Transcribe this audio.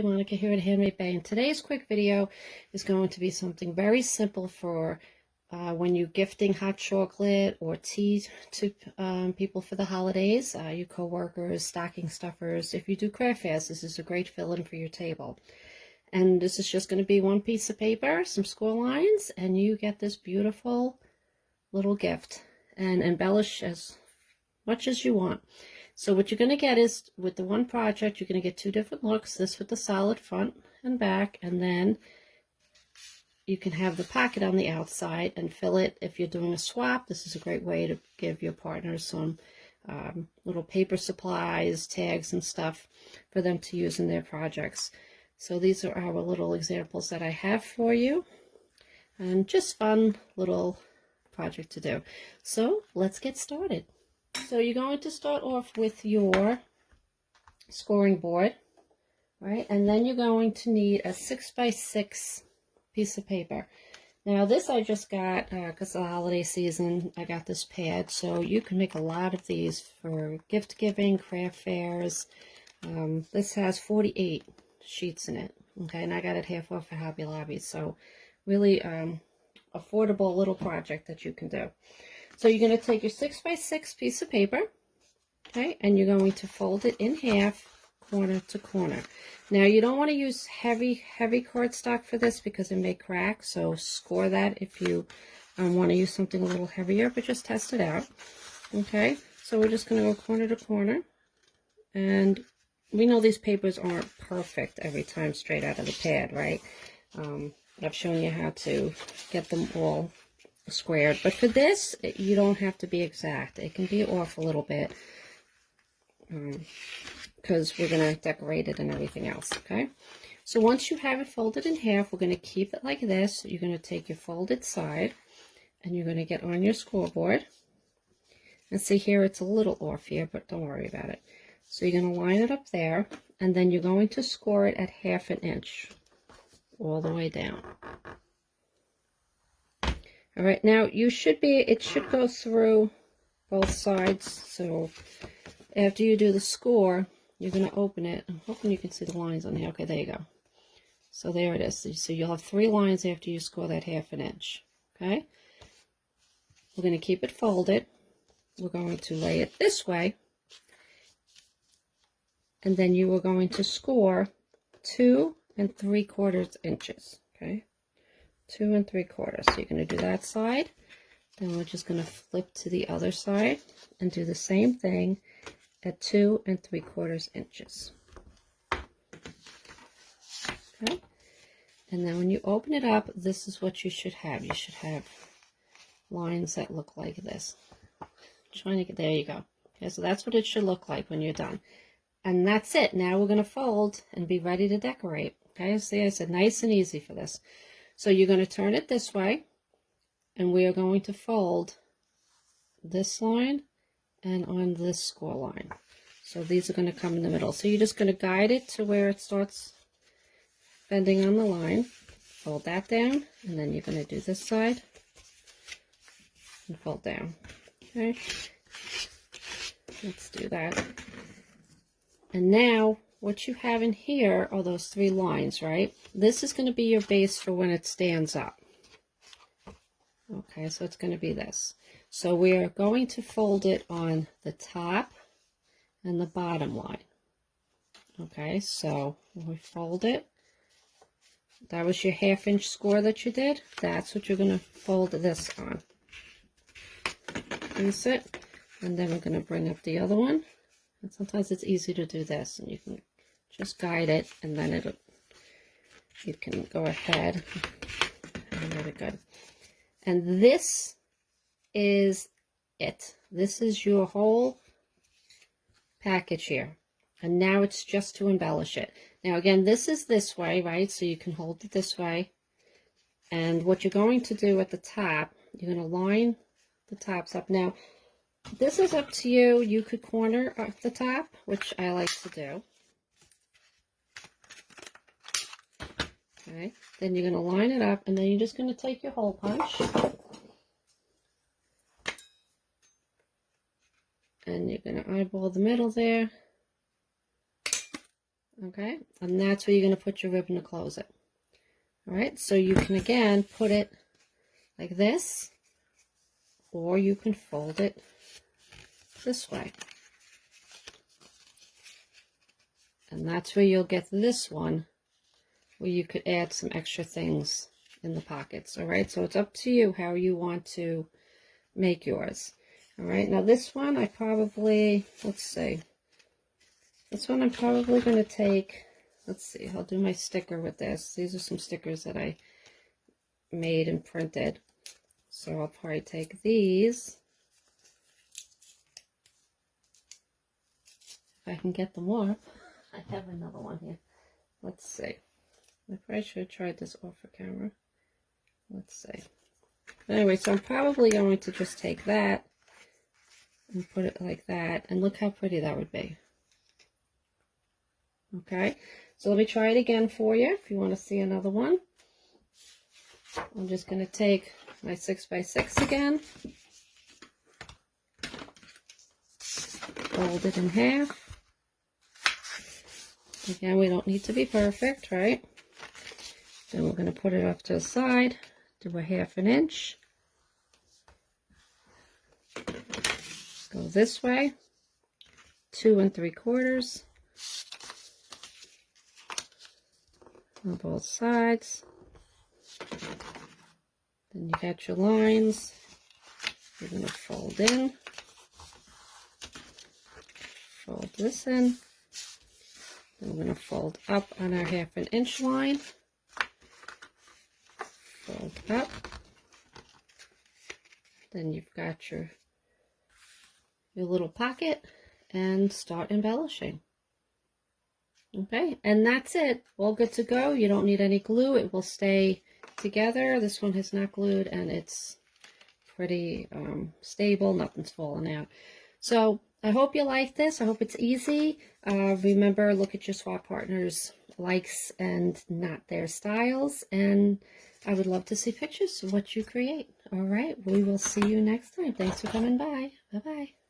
Monica here at Handmade Bay, and today's quick video is going to be something very simple for when you're gifting hot chocolate or tea to people for the holidays, your co-workers, stocking stuffers. If you do craft fairs, this is a great fill-in for your table. And this is just going to be one piece of paper, some score lines, and you get this beautiful little gift, and embellish as much as you want. So what you're going to get is, with the one project, you're going to get two different looks. This with the solid front and back, and then you can have the pocket on the outside and fill it. If you're doing a swap, this is a great way to give your partners some little paper supplies, tags and stuff for them to use in their projects. So these are our little examples that I have for you, and just fun little project to do. So let's get started. So you're going to start off with your scoring board, right? And then you're going to need a 6x6 piece of paper. Now this I just got, because of the holiday season, I got this pad. So you can make a lot of these for gift giving, craft fairs. This has 48 sheets in it, okay? And I got it half off at Hobby Lobby. So really affordable little project that you can do. So you're going to take your 6x6 piece of paper, okay, and you're going to fold it in half, corner to corner. Now you don't want to use heavy cardstock for this because it may crack, so score that if you want to use something a little heavier, but just test it out, okay? So we're just going to go corner to corner, and we know these papers aren't perfect every time straight out of the pad, right? I've shown you how to get them all squared, but for this you don't have to be exact. It can be off a little bit because we're going to decorate it and everything else, okay? So once you have it folded in half, we're going to keep it like this. You're going to take your folded side and you're going to get on your scoreboard, and see here it's a little off here, but don't worry about it. So you're going to line it up there, and then you're going to score it at 1/2 inch all the way down. All right, now it should go through both sides. So after you do the score, you're going to open it. I'm hoping you can see the lines on here. Okay, there you go. So there it is. So you'll have 3 lines after you score that 1/2 inch. Okay, we're going to keep it folded. We're going to lay it this way, and then you are going to score 2 3/4 inches. Okay. 2 3/4. So you're going to do that side. Then we're just going to flip to the other side and do the same thing at 2 3/4 inches. Okay. And then when you open it up, this is what you should have. You should have lines that look like this. I'm trying to get, there you go. Okay, so that's what it should look like when you're done. And that's it. Now we're going to fold and be ready to decorate. Okay, see, I said nice and easy for this. So you're going to turn it this way, and we are going to fold this line and on this score line. So these are going to come in the middle. So you're just going to guide it to where it starts bending on the line. Fold that down, and then you're going to do this side and fold down. Okay, let's do that. And now what you have in here are those 3 lines, right? This is going to be your base for when it stands up. Okay, so it's going to be this. So we're going to fold it on the top and the bottom line. Okay, so when we fold it, that was your 1/2 inch score that you did. That's what you're going to fold this on. Crease it, and then we're going to bring up the other one. And sometimes it's easy to do this, and you can just guide it, and then you can go ahead. Really good. And this is it. This is your whole package here. And now it's just to embellish it. Now again, this is this way, right? So you can hold it this way. And what you're going to do at the top, you're going to line the tops up. Now, this is up to you. You could corner at the top, which I like to do. Okay, then you're going to line it up, and then you're just going to take your hole punch, and you're going to eyeball the middle there, Okay, and that's where you're going to put your ribbon to close it. All right, so you can again put it like this, or you can fold it this way. And that's where you'll get this one, where you could add some extra things in the pockets. All right, so it's up to you how you want to make yours. All right, now this one I probably, let's see, this one I'm probably going to take, let's see, I'll do my sticker with this. These are some stickers that I made and printed. So I'll probably take these, if I can get them off. I have another one here. Let's see. I probably should have tried this off for camera. Let's see. Anyway, so I'm probably going to just take that and put it like that. And look how pretty that would be. Okay. So let me try it again for you if you want to see another one. I'm just going to take my 6x6 again. Fold it in half. Again, we don't need to be perfect, right? Then we're going to put it off to the side, do a 1/2 inch. Go this way, 2 3/4 on both sides. Then you got your lines. You're going to fold in, fold this in. Then we're going to fold up on our 1/2 inch line. Fold up. Then you've got your little pocket and start embellishing. Okay, and that's it. All good to go. You don't need any glue. It will stay together. This one is not glued and it's pretty stable. Nothing's falling out. So I hope you like this. I hope it's easy. Remember, look at your swap partners' likes and not their styles. And I would love to see pictures of what you create. All right, we will see you next time. Thanks for coming by. Bye-bye.